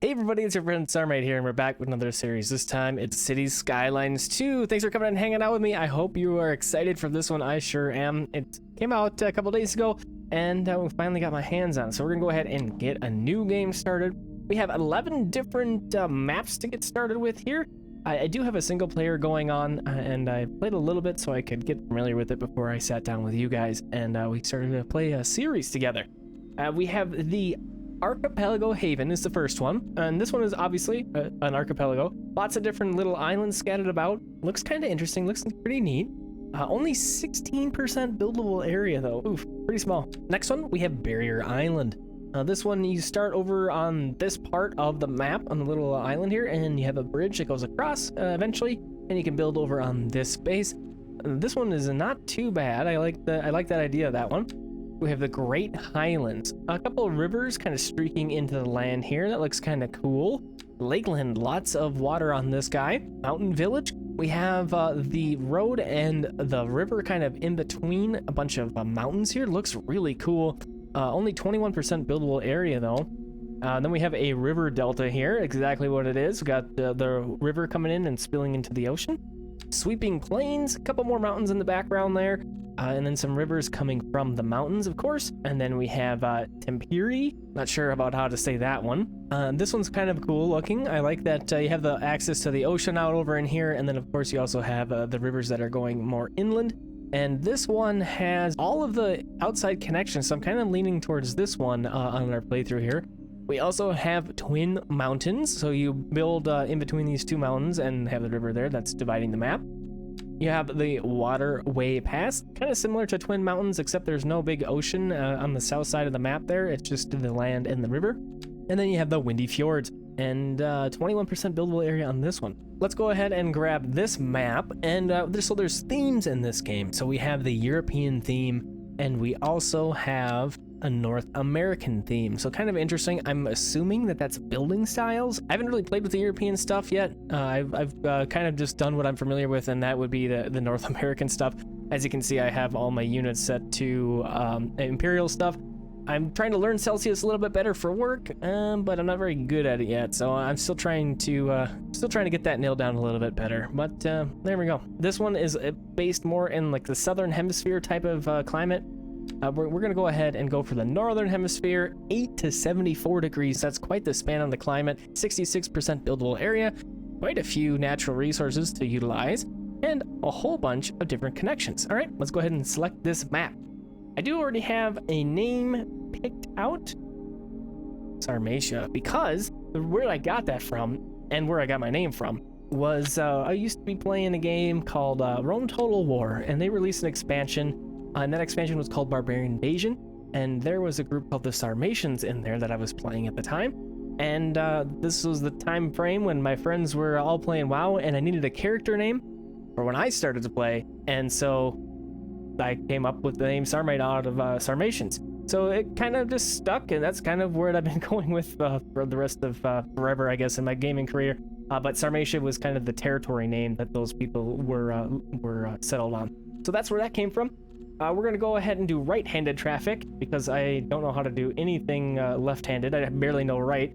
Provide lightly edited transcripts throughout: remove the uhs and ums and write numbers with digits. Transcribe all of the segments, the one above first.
Hey everybody, it's your friend Sarmate here, and we're back with another series. This time, it's Cities Skylines 2. Thanks for coming and hanging out with me. I hope you are excited for this one. I sure am. It came out a couple days ago, and we finally got my hands on it. So we're going to go ahead and get a new game started. We have 11 different maps to get started with here. I do have a single player going on, and I played a little bit so I could get familiar with it before I sat down with you guys, and we started to play a series together. We have the Archipelago Haven is the first one, and this one is obviously an archipelago. Lots of different little islands scattered about. Looks kind of interesting, looks pretty neat. Only 16% buildable area though. Oof, pretty small. Next one, we have Barrier Island. This one, you start over on this part of the map on the little island here, and you have a bridge that goes across eventually, and you can build over on this space. This one is not too bad. I like that idea of that one. We have the Great Highlands. A couple of rivers kind of streaking into the land here. That looks kind of cool. Lakeland, lots of water on this guy. Mountain Village. We have the road and the river kind of in between a bunch of mountains here. Looks really cool. Only 21% buildable area though. Then we have a river delta here. Exactly what it is. We got the river coming in and spilling into the ocean. Sweeping plains. A couple more mountains in the background there. And then some rivers coming from the mountains, of course. And then we have Tempiri. Not sure about how to say that one. This one's kind of cool looking. I like that you have the access to the ocean out over in here. And then, of course, you also have the rivers that are going more inland. And this one has all of the outside connections. So I'm kind of leaning towards this one on our playthrough here. We also have twin mountains. So you build in between these two mountains and have the river there that's dividing the map. You have the Waterway Pass, kind of similar to Twin Mountains, except there's no big ocean on the south side of the map there. It's just the land and the river. And then you have the Windy Fjords, and 21% buildable area on this one. Let's go ahead and grab this map, and so there's themes in this game. So we have the European theme, and we also have a North American theme. So kind of interesting. I'm assuming that that's building styles. I haven't really played with the European stuff yet. I've kind of just done what I'm familiar with, and that would be the North American stuff. As you can see, I have all my units set to Imperial stuff. I'm trying to learn Celsius a little bit better for work, but I'm not very good at it yet. So I'm still trying to get that nailed down a little bit better. But there we go. This one is based more in like the Southern Hemisphere type of climate. We're going to go ahead and go for the Northern Hemisphere, 8 to 74 degrees. That's quite the span on the climate. 66% buildable area, quite a few natural resources to utilize, and a whole bunch of different connections. All right, let's go ahead and select this map. I do already have a name picked out, Sarmatia, because where I got that from and where I got my name from was I used to be playing a game called Rome Total War, and they released an expansion. And that expansion was called Barbarian Invasion, and there was a group called the Sarmatians in there that I was playing at the time. And this was the time frame when my friends were all playing WoW, and I needed a character name for when I started to play, and so I came up with the name Sarmate out of Sarmatians. So it kind of just stuck, and that's kind of where I've been going with for the rest of forever, I guess, in my gaming career. But Sarmatia was kind of the territory name that those people were settled on. So that's where that came from. We're going to go ahead and do right-handed traffic because I don't know how to do anything left-handed. I barely know right.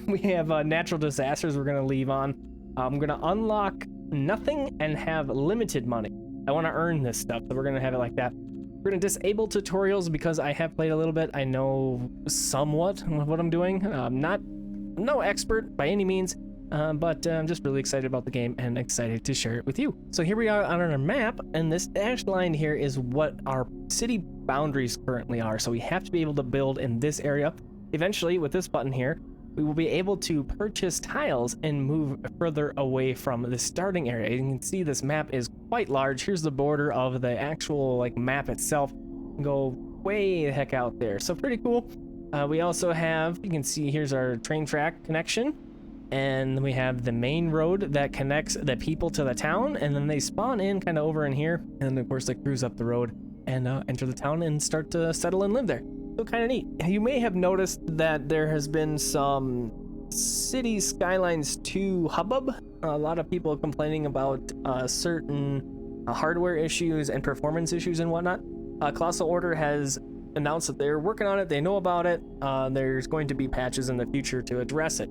We have natural disasters we're going to leave on. I'm going to unlock nothing and have limited money. I want to earn this stuff, so we're going to have it like that. We're going to disable tutorials because I have played a little bit. I know somewhat what I'm doing. No expert by any means. But I'm just really excited about the game and excited to share it with you. So here we are on our map, and this dashed line here is what our city boundaries currently are. So we have to be able to build in this area. Eventually, with this button here, we will be able to purchase tiles and move further away from the starting area. You can see this map is quite large. Here's the border of the actual map itself. Go way the heck out there. So pretty cool. We also have, you can see here's our train track connection. And we have the main road that connects the people to the town, and then they spawn in kind of over in here, and of course they cruise up the road and enter the town and start to settle and live there. So kind of neat. You may have noticed that there has been some Cities Skylines 2 hubbub. A lot of people complaining about certain hardware issues and performance issues and whatnot. Colossal Order has announced that they're working on it. They know about it. There's going to be patches in the future to address it.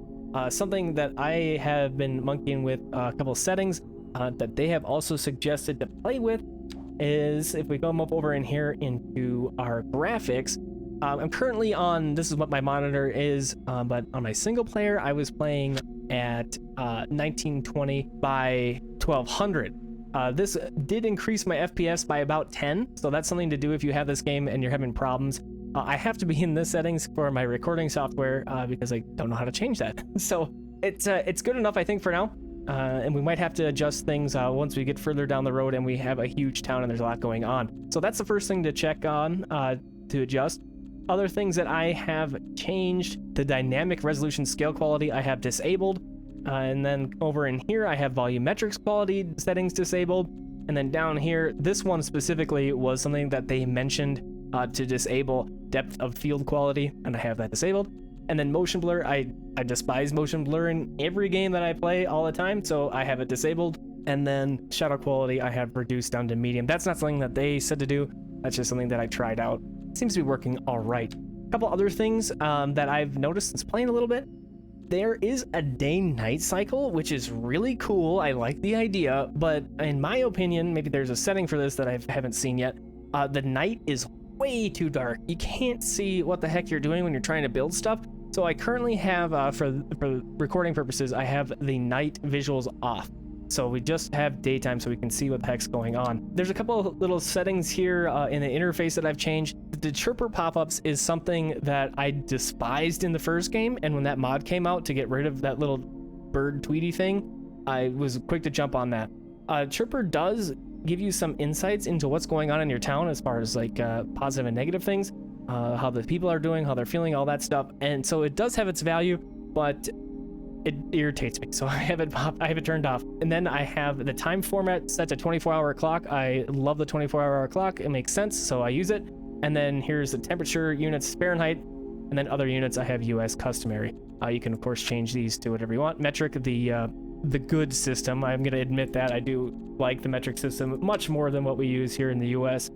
Something that I have been monkeying with a couple of settings that they have also suggested to play with is if we come up over in here into our graphics. I'm currently on, this is what my monitor is, but on my single player, I was playing at 1920 by 1200. This did increase my FPS by about 10, so that's something to do if you have this game and you're having problems. I have to be in the settings for my recording software because I don't know how to change that. So it's good enough, I think, for now. And we might have to adjust things once we get further down the road and we have a huge town and there's a lot going on. So that's the first thing to check on to adjust. Other things that I have changed, the dynamic resolution scale quality I have disabled. And then over in here, I have volumetrics quality settings disabled. And then down here, this one specifically was something that they mentioned to disable depth of field quality, and I have that disabled. And then motion blur, I despise motion blur in every game that I play all the time, so I have it disabled. And then shadow quality I have reduced down to medium. That's not something that they said to do, that's just something that I tried out. Seems to be working all right. A couple other things that I've noticed since playing a little bit. There is a day-night cycle, which is really cool. I like the idea, but in my opinion, maybe there's a setting for this that I haven't seen yet. The night is way too dark. You can't see what the heck you're doing when you're trying to build stuff. So I currently have, for recording purposes, I have the night visuals off. So we just have daytime so we can see what the heck's going on. There's a couple of little settings here in the interface that I've changed. The chirper pop-ups is something that I despised in the first game, and when that mod came out to get rid of that little bird tweety thing, I was quick to jump on that. Chirper does give you some insights into what's going on in your town as far as like positive and negative things, how the people are doing, how they're feeling, all that stuff. And so it does have its value, but it irritates me, so I have it turned off. And then I have the time format set to 24-hour clock. I love the 24-hour clock. It makes sense, so I use it. And then here's the temperature units, Fahrenheit, and then other units I have US customary. You can of course change these to whatever you want. Metric, the good system. I'm gonna admit that I do like the metric system much more than what we use here in the US.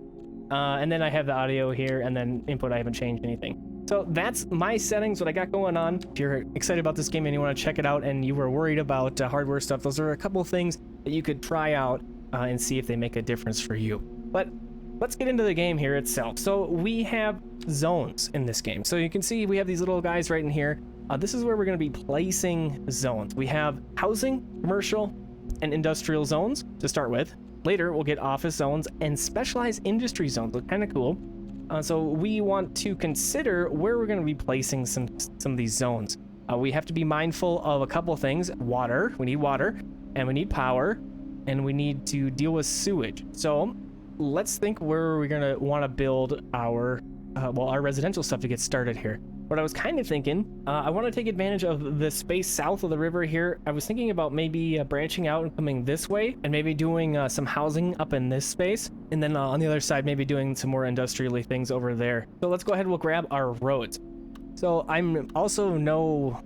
And then I have the audio here, and then input, I haven't changed anything. So that's my settings, what I got going on. If you're excited about this game and you want to check it out and you were worried about hardware stuff, those are a couple of things that you could try out and see if they make a difference for you. But let's get into the game here itself. So we have zones in this game. So you can see we have these little guys right in here. This is where we're going to be placing zones. We have housing, commercial, and industrial zones to start with. Later, we'll get office zones and specialized industry zones. Look kind of cool. So we want to consider where we're going to be placing some of these zones. We have to be mindful of a couple things. Water, we need water, and we need power, and we need to deal with sewage. So let's think where we're going to want to build our residential stuff to get started here. What I was kind of thinking, I want to take advantage of the space south of the river here. I was thinking about maybe branching out and coming this way and maybe doing some housing up in this space. And then on the other side, maybe doing some more industrially things over there. So let's go ahead and we'll grab our roads. So I'm also no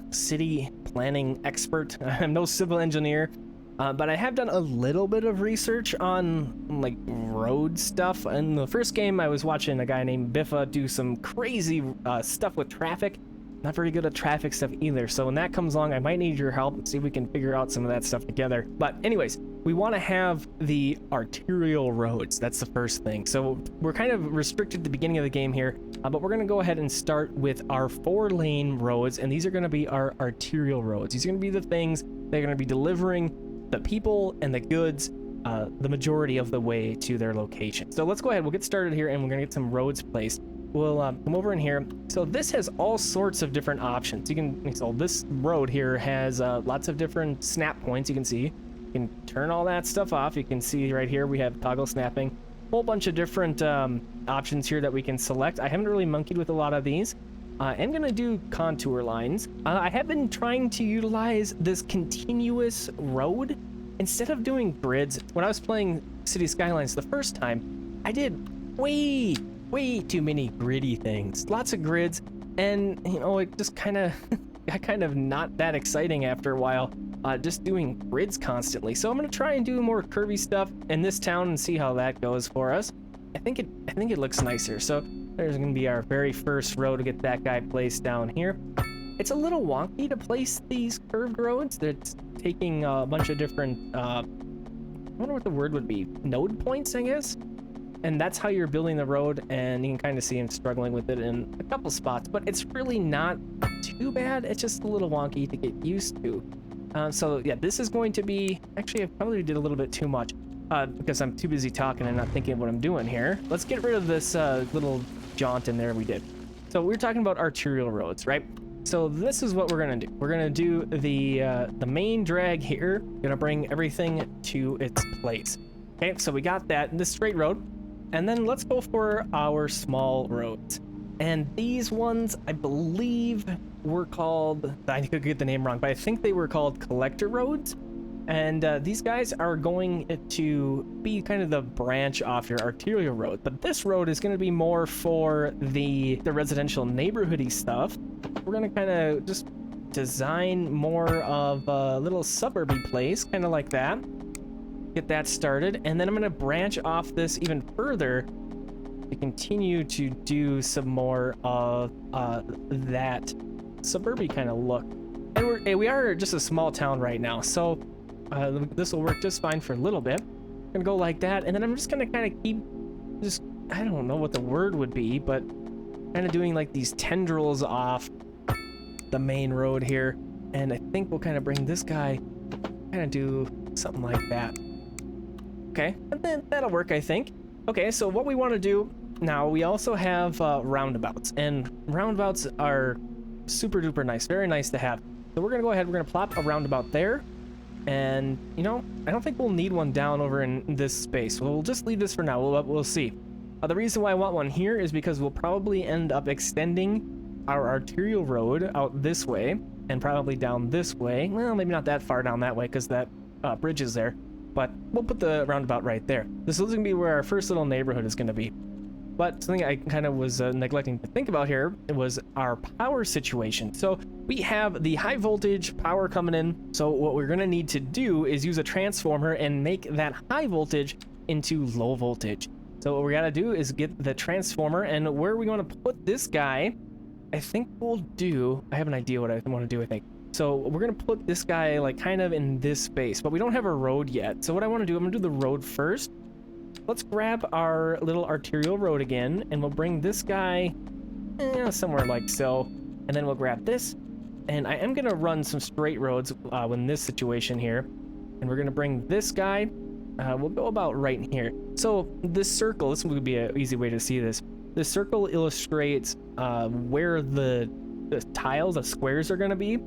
city planning expert. I'm no civil engineer. But I have done a little bit of research on like road stuff. In the first game, I was watching a guy named Biffa do some crazy stuff with traffic. Not very good at traffic stuff either. So when that comes along, I might need your help and see if we can figure out some of that stuff together. But anyways, we want to have the arterial roads. That's the first thing. So we're kind of restricted at the beginning of the game here, but we're going to go ahead and start with our 4-lane roads. And these are going to be our arterial roads. These are going to be the things that are going to be delivering the people and the goods the majority of the way to their location. So let's go ahead, we'll get started here and we're gonna get some roads placed. We'll come over in here. So this has all sorts of different options. So this road here has lots of different snap points. You can see, you can turn all that stuff off. You can see right here we have toggle snapping, whole bunch of different options here that we can select. I haven't really monkeyed with a lot of these. I'm gonna do contour lines. I have been trying to utilize this continuous road instead of doing grids. When I was playing Cities Skylines the first time, I did way too many gritty things. Lots of grids, and you know, it just kind of got kind of not that exciting after a while, just doing grids constantly. So I'm gonna try and do more curvy stuff in this town and see how that goes for us. I think it looks nicer. So there's gonna be our very first row to get that guy placed down here. It's a little wonky to place these curved roads. That's taking a bunch of different, I wonder what the word would be, node points, I guess? And that's how you're building the road, and you can kind of see him struggling with it in a couple spots, but it's really not too bad. It's just a little wonky to get used to. So yeah, this is going to be, actually I probably did a little bit too much because I'm too busy talking and not thinking of what I'm doing here. Let's get rid of this little jaunt in there we did. So we're talking about arterial roads, right? So this is what we're gonna do. We're gonna do the main drag here. Gonna bring everything to its place. Okay, so we got that in this straight road. And then let's go for our small roads. And these ones, I believe, were called, I could get the name wrong, but I think they were called collector roads. And these guys are going to be kind of the branch off your arterial road. But this road is going to be more for the residential neighborhoody stuff. We're going to kind of just design more of a little suburby place, kind of like that. Get that started, and then I'm going to branch off this even further to continue to do some more of that suburby kind of look. And we are just a small town right now, so this will work just fine for a little bit. I'm gonna go like that, and then I'm just gonna kind of keep just, I don't know what the word would be, but kind of doing like these tendrils off the main road here, and I think we'll kind of bring this guy, kind of do something like that. Okay, and then that'll work, I think. Okay, so what we want to do now, we also have roundabouts, and roundabouts are super duper nice, very nice to have. So we're gonna go ahead, we're gonna plop a roundabout there, and you know, I don't think we'll need one down over in this space. We'll just leave this for now. We'll see. The reason why I want one here is because we'll probably end up extending our arterial road out this way and probably down this way. Well, maybe not that far down that way because that bridge is there. But we'll put the roundabout right there. This is going to be where our first little neighborhood is going to be. But something I kind of was neglecting to think about here was our power situation. So we have the high voltage power coming in. So what we're going to need to do is use a transformer and make that high voltage into low voltage. So what we got to do is get the transformer, and where we want to put this guy, I think we'll do, I have an idea what I want to do, I think. So we're going to put this guy like kind of in this space, but we don't have a road yet. So what I want to do, I'm going to do the road first. Let's grab our little arterial road again, and we'll bring this guy somewhere like so. And then we'll grab this. And I am going to run some straight roads in this situation here. And we're going to bring this guy. We'll go about right here. So this circle, this would be an easy way to see this. This circle illustrates where the tiles, the squares are going to be.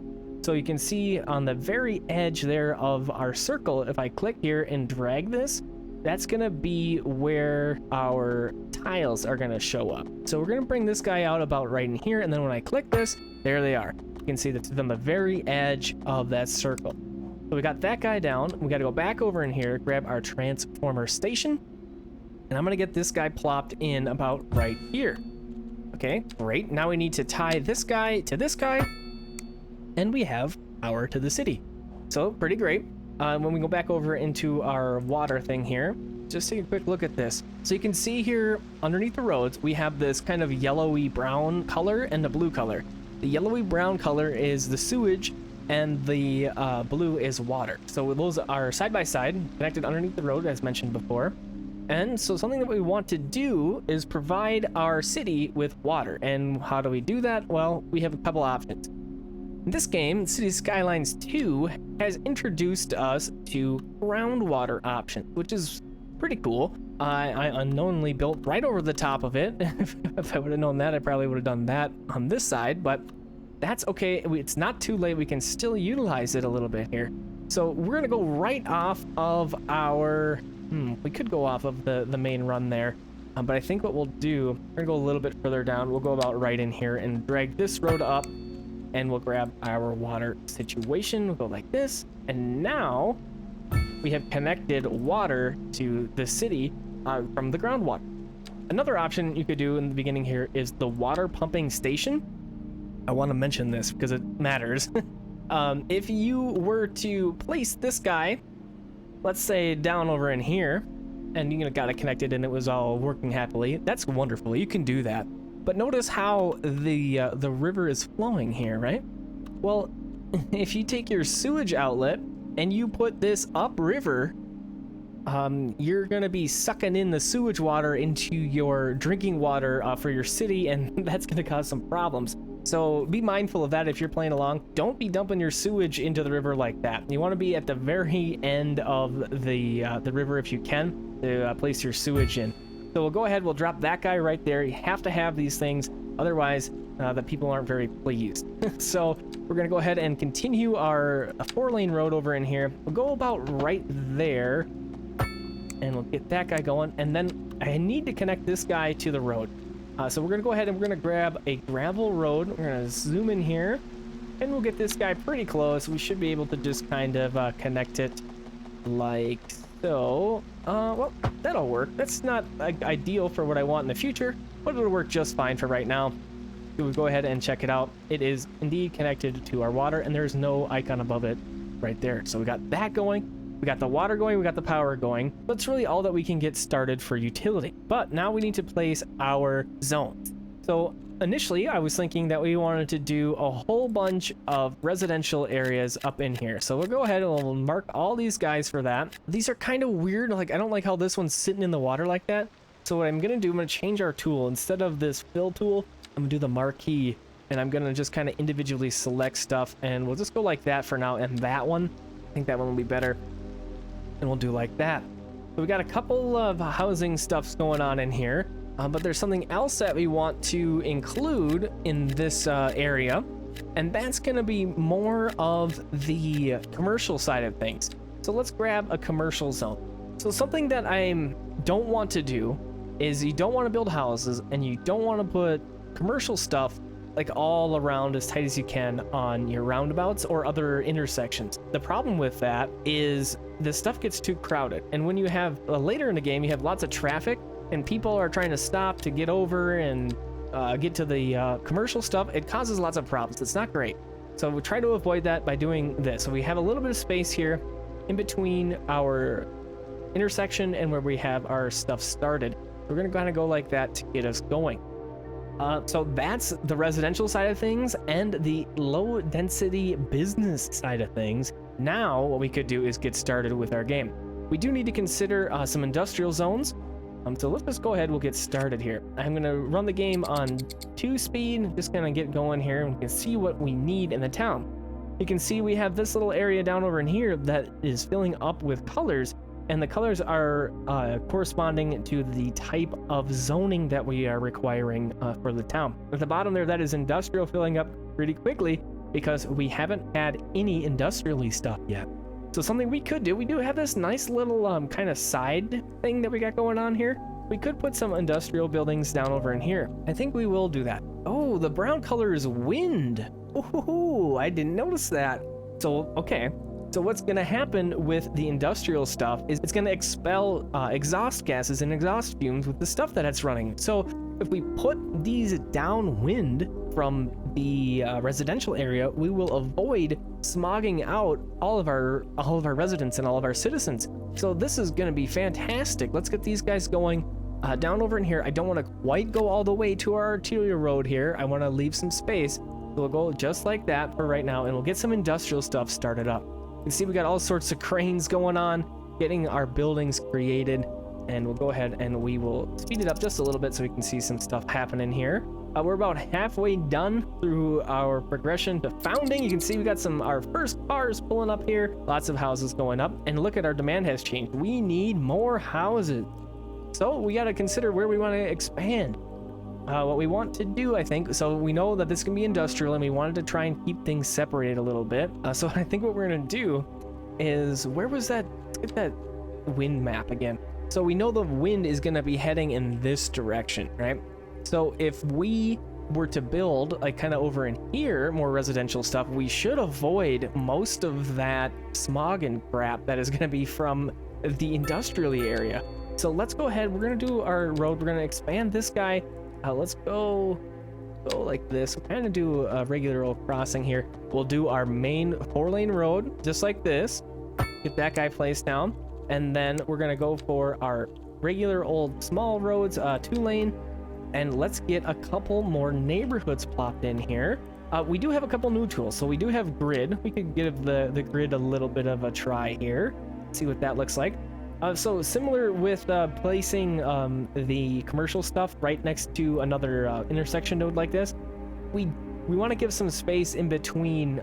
So you can see on the very edge there of our circle, if I click here and drag this, that's going to be where our tiles are going to show up. So we're going to bring this guy out about right in here, and then when I click this, there they are. You can see that's on the very edge of that circle. So we got that guy down. We got to go back over in here, grab our transformer station, and I'm going to get this guy plopped in about right here. Okay, great. Now we need to tie this guy to this guy, and we have power to the city. So pretty great. When we go back over into our water thing here, just take a quick look at this. So you can see here underneath the roads, we have this kind of yellowy brown color and a blue color. The yellowy brown color is the sewage, and the blue is water. So those are side by side, connected underneath the road, as mentioned before. And so something that we want to do is provide our city with water. And how do we do that? Well, we have a couple options. In this game, Cities Skylines 2 has introduced us to groundwater options, which is pretty cool. I unknowingly built right over the top of it. If I would have known that, I probably would have done that on this side, but that's okay. It's not too late. We can still utilize it a little bit here. So we're gonna go right off of our, we could go off of the main run there, but I think what we'll do, we're gonna go a little bit further down. We'll go about right in here and drag this road up, and we'll grab our water situation. We'll go like this, and now we have connected water to the city from the groundwater. Another option you could do in the beginning here is the water pumping station. I want to mention this because it matters. If you were to place this guy, let's say down over in here, and you got it connected and it was all working happily, that's wonderful. You can do that. But notice how the river is flowing here, right? Well, if you take your sewage outlet and you put this upriver, you're gonna be sucking in the sewage water into your drinking water for your city, and that's gonna cause some problems. So be mindful of that if you're playing along. Don't be dumping your sewage into the river like that. You want to be at the very end of the river if you can to place your sewage in. So we'll go ahead, we'll drop that guy right there. You have to have these things, otherwise the people aren't very pleased. So we're gonna go ahead and continue our 4-lane road over in here. We'll go about right there, and we'll get that guy going, and then I need to connect this guy to the road. So we're gonna go ahead and we're gonna grab a gravel road. We're gonna zoom in here, and we'll get this guy pretty close. We should be able to just kind of connect it like so. Well, that'll work. That's not ideal for what I want in the future, but it'll work just fine for right now. We'll go ahead and check it out. It is indeed connected to our water, and there's no icon above it right there. So we got that going. We got the water going, we got the power going. That's really all that we can get started for utility. But now we need to place our zones. So initially, I was thinking that we wanted to do a whole bunch of residential areas up in here. So we'll go ahead and we'll mark all these guys for that. These are kind of weird. Like, I don't like how this one's sitting in the water like that. So what I'm gonna do, I'm gonna change our tool. Instead of this fill tool, I'm gonna do the marquee, and I'm gonna just kind of individually select stuff, and we'll just go like that for now. And that one, I think that one will be better. And we'll do like that. So we got a couple of housing stuffs going on in here, but there's something else that we want to include in this area, and that's going to be more of the commercial side of things. So let's grab a commercial zone. So something that I don't want to do is you don't want to build houses, and you don't want to put commercial stuff like all around as tight as you can on your roundabouts or other intersections. The problem with that is the stuff gets too crowded, and when you have later in the game, you have lots of traffic and people are trying to stop to get over and get to the commercial stuff. It causes lots of problems. It's not great. So we try to avoid that by doing this. So we have a little bit of space here in between our intersection and where we have our stuff started. We're gonna kind of go like that to get us going. So that's the residential side of things and the low density business side of things. Now what we could do is get started with our game. We do need to consider some industrial zones. So let's just go ahead, we'll get started here. I'm gonna run the game on 2 speed, just gonna get going here, and we can see what we need in the town. You can see we have this little area down over in here that is filling up with colors, and the colors are corresponding to the type of zoning that we are requiring for the town. At the bottom there, that is industrial, filling up pretty quickly because we haven't had any industrially stuff yet. So something we could do, we do have this nice little kind of side thing that we got going on here. We could put some industrial buildings down over in here. I think we will do that. Oh, the brown color is wind. Ooh, I didn't notice that. So, okay. So what's going to happen with the industrial stuff is it's going to expel exhaust gases and exhaust fumes with the stuff that it's running. So if we put these downwind from the residential area, we will avoid smogging out all of our residents and all of our citizens. So this is going to be fantastic. Let's get these guys going. Down over in here, I don't want to quite go all the way to our arterial road here. I want to leave some space. So we'll go just like that for right now, and we'll get some industrial stuff started up. You can see we got all sorts of cranes going on, getting our buildings created, and we'll go ahead and we will speed it up just a little bit so we can see some stuff happening here. We're about halfway done through our progression to founding. You can see we got our first cars pulling up here, lots of houses going up, and look at our demand has changed. We need more houses. So we got to consider where we want to expand. What we want to do, I think, so we know that this can be industrial, and we wanted to try and keep things separated a little bit. So I think what we're going to do is, where was that? Let's get that wind map again. So we know the wind is going to be heading in this direction, right? So if we were to build like kind of over in here more residential stuff, we should avoid most of that smog and crap that is going to be from the industrial area. So let's go ahead, we're going to do our road, we're going to expand this guy. Let's go like this. We'll kind of do a regular old crossing here. We'll do our main 4-lane road just like this, get that guy placed down, and then we're going to go for our regular old small roads, 2-lane. And let's get a couple more neighborhoods plopped in here. We do have a couple new tools. So we do have grid. We could give the grid a little bit of a try here. See what that looks like. So similar with placing the commercial stuff right next to another intersection node like this, we want to give some space in between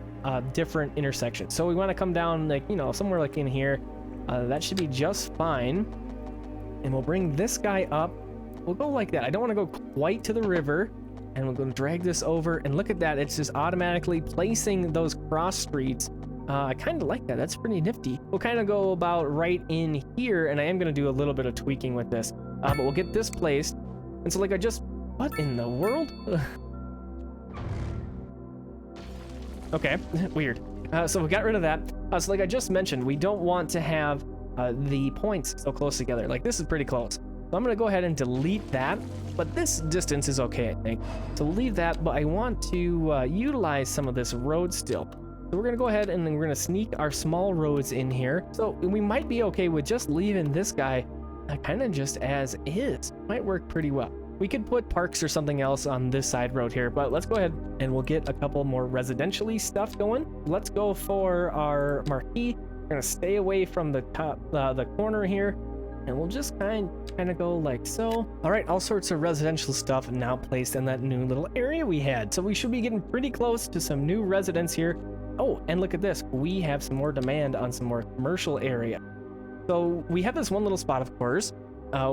different intersections. So we want to come down, like, you know, somewhere like in here. That should be just fine. And we'll bring this guy up. We'll go like that. I don't want to go quite to the river. And we're going to drag this over. And look at that. It's just automatically placing those cross streets. I kind of like that. That's pretty nifty. We'll kind of go about right in here. And I am going to do a little bit of tweaking with this. But we'll get this placed. And so like I just... What in the world? Okay, weird. So we got rid of that. So like I just mentioned, we don't want to have the points so close together. Like this is pretty close. So I'm going to go ahead and delete that. But this distance is okay, I think. So we'll leave that, but I want to utilize some of this road still. So we're going to go ahead and then we're going to sneak our small roads in here. So we might be okay with just leaving this guy kind of just as is. Might work pretty well. We could put parks or something else on this side road here, but let's go ahead and we'll get a couple more residentially stuff going. Let's go for our marquee. We're going to stay away from the top, the corner here. And we'll just kind of go like so. All right, all sorts of residential stuff now placed in that new little area we had. So we should be getting pretty close to some new residents here. Oh, and look at this. We have some more demand on some more commercial area. So we have this one little spot, of course.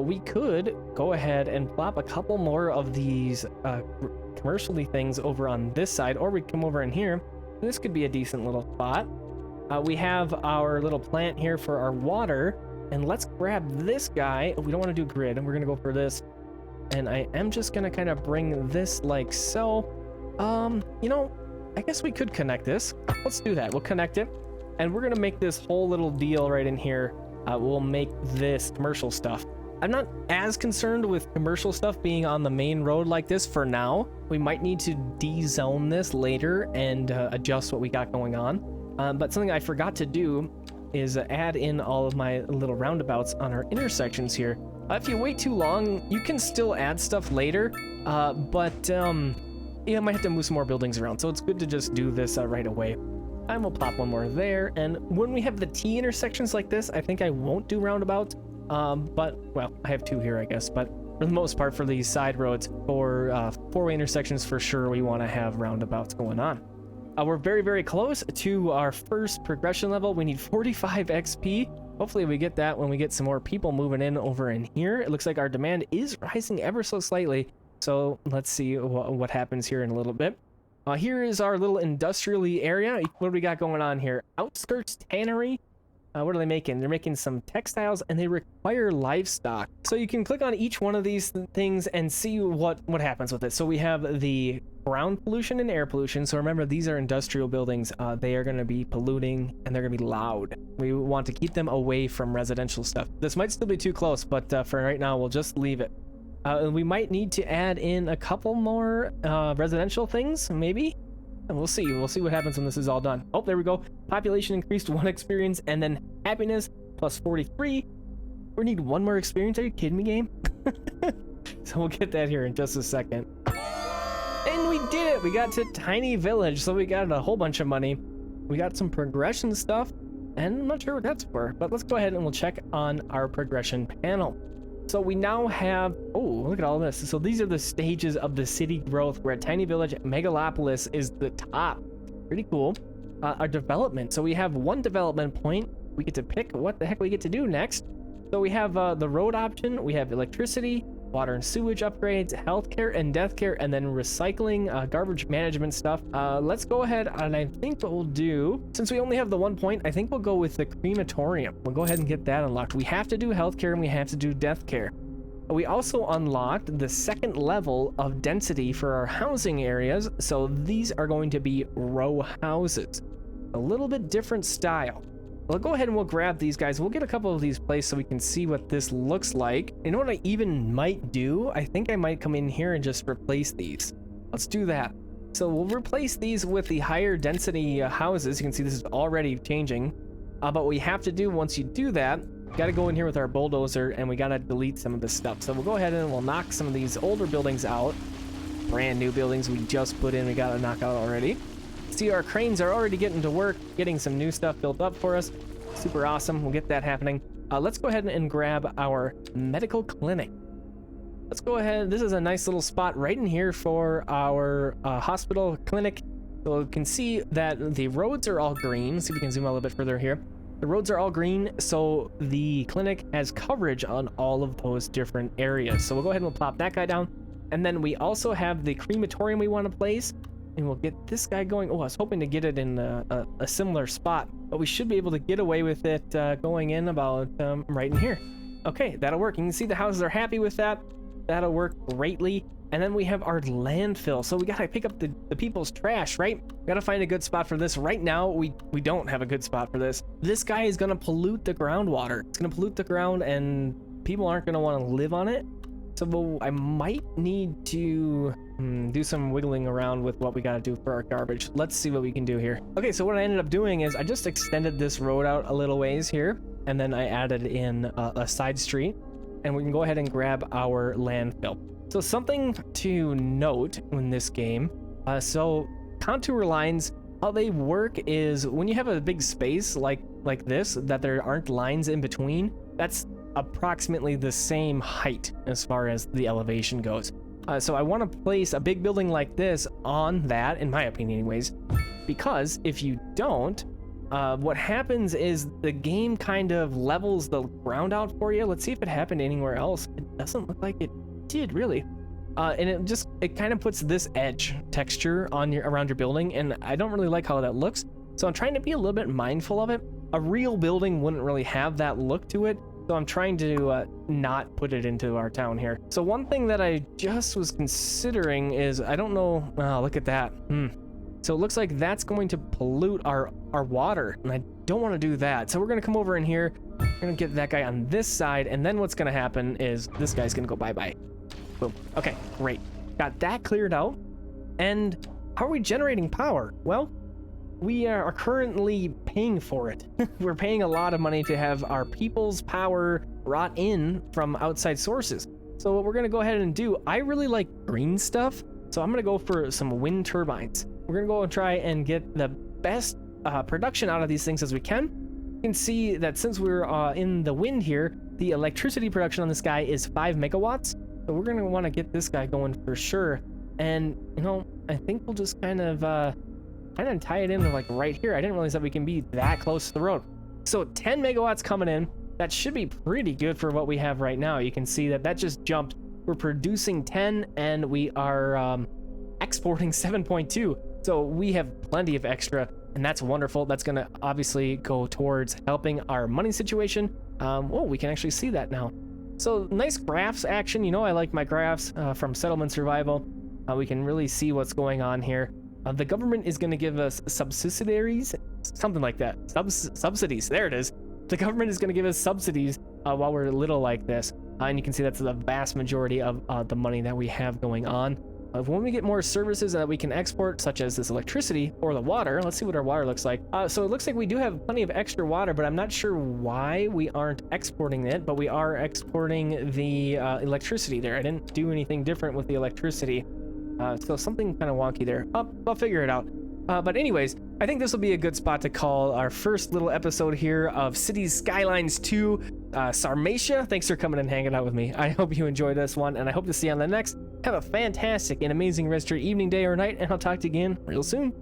We could go ahead and plop a couple more of these commercially things over on this side, or we come over in here. This could be a decent little spot. We have our little plant here for our water. And let's grab this guy. We don't want to do grid, and we're going to go for this. And I am just going to kind of bring this like so. You know, I guess we could connect this. Let's do that. We'll connect it. And we're going to make this whole little deal right in here. We'll make this commercial stuff. I'm not as concerned with commercial stuff being on the main road like this for now. We might need to de-zone this later and adjust what we got going on. But something I forgot to do is add in all of my little roundabouts on our intersections here. If you wait too long, you can still add stuff later, but yeah, I might have to move some more buildings around, so it's good to just do this right away. And we'll pop one more there, and when we have the T intersections like this, I think I won't do roundabouts, but, well, I have two here, I guess, but for the most part, for these side roads, for four-way intersections, for sure, we want to have roundabouts going on. We're very, very close to our first progression level. We need 45 XP. Hopefully we get that when we get some more people moving in over in here. It looks like our demand is rising ever so slightly. So let's see what happens here in a little bit. Here is our little industrially area. What do we got going on here? Outskirts tannery. What are they making? They're making some textiles, and they require livestock. So you can click on each one of these things and see what happens with it. So we have the ground pollution and air pollution. So remember, these are industrial buildings. They are going to be polluting, and they're going to be loud. We want to keep them away from residential stuff. This might still be too close, but for right now, we'll just leave it. We might need to add in a couple more residential things, maybe. And we'll see. We'll see what happens when this is all done. Oh, there we go. Population increased 1 experience, and then happiness plus 43. We need 1 more experience. Are you kidding me, game? So we'll get that here in just a second. And we did it. We got to Tiny Village, so we got a whole bunch of money. We got some progression stuff, and I'm not sure what that's for, but let's go ahead and we'll check on our progression panel. So we now have, oh, look at all this. So these are the stages of the city growth. We're at Tiny Village. Megalopolis is the top. Pretty cool. Our development. So we have 1 development point. We get to pick what the heck we get to do next. So we have the road option. We have electricity, water and sewage upgrades, healthcare and death care, and then recycling, garbage management stuff. Let's go ahead, and I think what we'll do, since we only have the 1 point, I think we'll go with the crematorium. We'll go ahead and get that unlocked. We have to do healthcare and we have to do death care. We also unlocked the 2nd level of density for our housing areas. So these are going to be row houses, a little bit different style. We'll go ahead and we'll grab these guys. We'll get a couple of these placed so we can see what this looks like. You know what I even might do? I think I might come in here and just replace these. Let's do that. So we'll replace these with the higher density houses. You can see this is already changing. But what we have to do once you do that, got to go in here with our bulldozer and we got to delete some of this stuff. So we'll go ahead and we'll knock some of these older buildings out. brand new buildings we just put in, we got to knock out already. See, our cranes are already getting to work, getting some new stuff built up for us. Super awesome. We'll get that happening. Let's go ahead and grab our medical clinic. Let's go ahead. This is a nice little spot right in here for our hospital clinic. So you can see that the roads are all green. See if we can zoom a little bit further here. The roads are all green, so the clinic has coverage on all of those different areas. So we'll go ahead and we'll plop that guy down. And then we also have the crematorium we want to place. And we'll get this guy going. Oh, I was hoping to get it in a similar spot, but we should be able to get away with it going in about right in here. Okay, that'll work. You can see the houses are happy with that. That'll work greatly. And then we have our landfill. So we gotta pick up the people's trash, right? We gotta find a good spot for this. Right now, we don't have a good spot for this. This guy is gonna pollute the groundwater. It's gonna pollute the ground and people aren't gonna wanna live on it. So I might need to do some wiggling around with what we gotta do for our garbage. Let's see what we can do here. Okay, so what I ended up doing is I just extended this road out a little ways here, and then I added in a side street, and we can go ahead and grab our landfill. So something to note in this game, so contour lines, how they work is when you have a big space like this, that there aren't lines in between, that's approximately the same height as far as the elevation goes. So I want to place a big building like this on that, in my opinion anyways, because if you don't, what happens is the game kind of levels the ground out for you. Let's see if it happened anywhere else. It doesn't look like it did really. And it kind of puts this edge texture on around your building, and I don't really like how that looks. So I'm trying to be a little bit mindful of it. A real building wouldn't really have that look to it. So I'm trying to not put it into our town here. So one thing that I just was considering is, I don't know, oh, look at that. So it looks like that's going to pollute our water, and I don't want to do that. So we're going to come over in here, we're going to get that guy on this side, and then what's going to happen is this guy's going to go bye-bye. Boom. Okay, great. Got that cleared out. And how are we generating power? Well, we are currently paying for it. We're paying a lot of money to have our people's power brought in from outside sources. So what we're going to go ahead and do, I really like green stuff, so I'm going to go for some wind turbines. We're going to go and try and get the best production out of these things as we can. You can see that since we're in the wind here, the electricity production on this guy is 5 megawatts. So we're going to want to get this guy going for sure. And, you know, I think we'll just kind of tie it in like right here. I didn't realize that we can be that close to the road. So 10 megawatts coming in. That should be pretty good for what we have right now. You can see that just jumped. We're producing 10 and we are exporting 7.2. So we have plenty of extra, and that's wonderful. That's going to obviously go towards helping our money situation. Oh, we can actually see that now. So nice graphs action. You know, I like my graphs from Settlement Survival. We can really see what's going on here. The government is going to give us subsidiaries, something like that. Subsidies. There it is. The government is going to give us subsidies while we're little like this. And you can see that's the vast majority of the money that we have going on. When we get more services that we can export, such as this electricity or the water, let's see what our water looks like. So it looks like we do have plenty of extra water, but I'm not sure why we aren't exporting it, but we are exporting the electricity there. I didn't do anything different with the electricity. So something kind of wonky there. I'll figure it out. But anyways, I think this will be a good spot to call our first little episode here of Cities Skylines 2 Sarmatia. Thanks for coming and hanging out with me. I hope you enjoyed this one, and I hope to see you on the next. Have a fantastic and amazing rest of your evening, day, or night, and I'll talk to you again real soon.